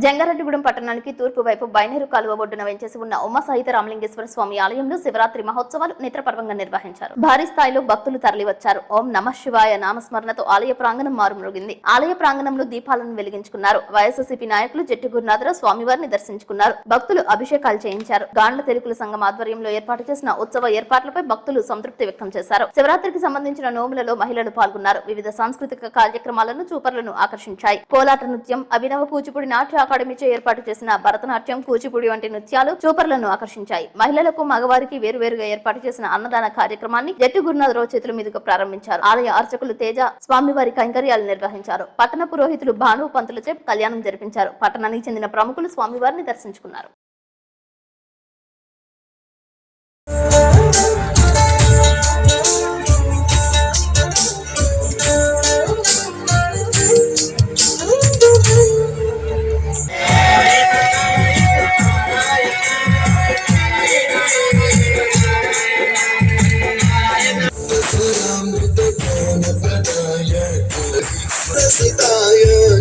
జంగారెడ్డిగూడెం పట్టణానికి తూర్పు వైపు బైనేరు కాలువ ఒడ్డున వెంచేసి ఉన్న ఉమా సహిత రామలింగేశ్వర స్వామి ఆలయంలో శివరాత్రి మహోత్సవాలు నేత్రపర్వంగా నిర్వహించారు. భారీ స్థాయిలో భక్తులు తరలివచ్చారు. ఓం నమ శివాయ నామస్మరణతో ఆలయ ప్రాంగణం మారుమ్రోగింది. ఆలయ ప్రాంగణంలో దీపాలను వెలిగించుకున్నారు. వైఎస్ఆర్సీపీ నాయకులు జట్టి గురునాథరావు స్వామివారిని దర్శించుకున్నారు. భక్తులు అభిషేకాలు చేయించారు. గాండ్ల తెలుగుల సంఘం ఆధ్వర్యంలో ఏర్పాటు చేసిన ఉత్సవ ఏర్పాట్లపై భక్తులు సంతృప్తి వ్యక్తం చేశారు. శివరాత్రికి సంబంధించిన నోములలో మహిళలు పాల్గొన్నారు. వివిధ సాంస్కృతిక కార్యక్రమాలను చూపర్లను ఆకర్షించాయి. కోలాట నృత్యం, అభినవ కూచిపూడి నాట్య అకాడమీచే ఏర్పాటు చేసిన భరతనాట్యం, కూచిపూడి వంటి నృత్యాలు చూపర్లను ఆకర్షించాయి. మహిళలకు, మగవారికి వేరువేరుగా ఏర్పాటు చేసిన అన్నదాన కార్యక్రమాన్ని జట్టి గురునాథరావు చేతుల మీదుగా ప్రారంభించారు. ఆలయ అర్చకులు తేజ స్వామివారి కైంకర్యాలు నిర్వహించారు. పట్టణ పురోహితులు భాను పంతులచే కళ్యాణం జరిపించారు. పట్టణానికి చెందిన ప్రముఖులు స్వామివారిని దర్శించుకున్నారు.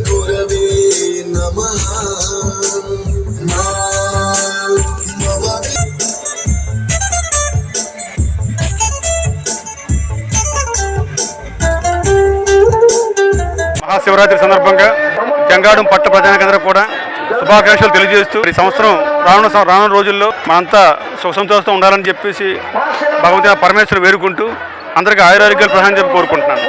గురవే నమః. మహాశివరాత్రి సందర్భంగా జంగాడం పట్ట ప్రజానికందరూ కూడా శుభాకాంక్షలు తెలియజేస్తూ ఈ సంవత్సరం రానున్న రోజుల్లో మనంతా సుఖ సంతోషంతో ఉండాలని చెప్పేసి భగవంతుని పరమేశ్వరుని వేడుకుంటూ అందరికీ ఆయురారోగ్యాలు ప్రధానం చెప్పి కోరుకుంటున్నాను.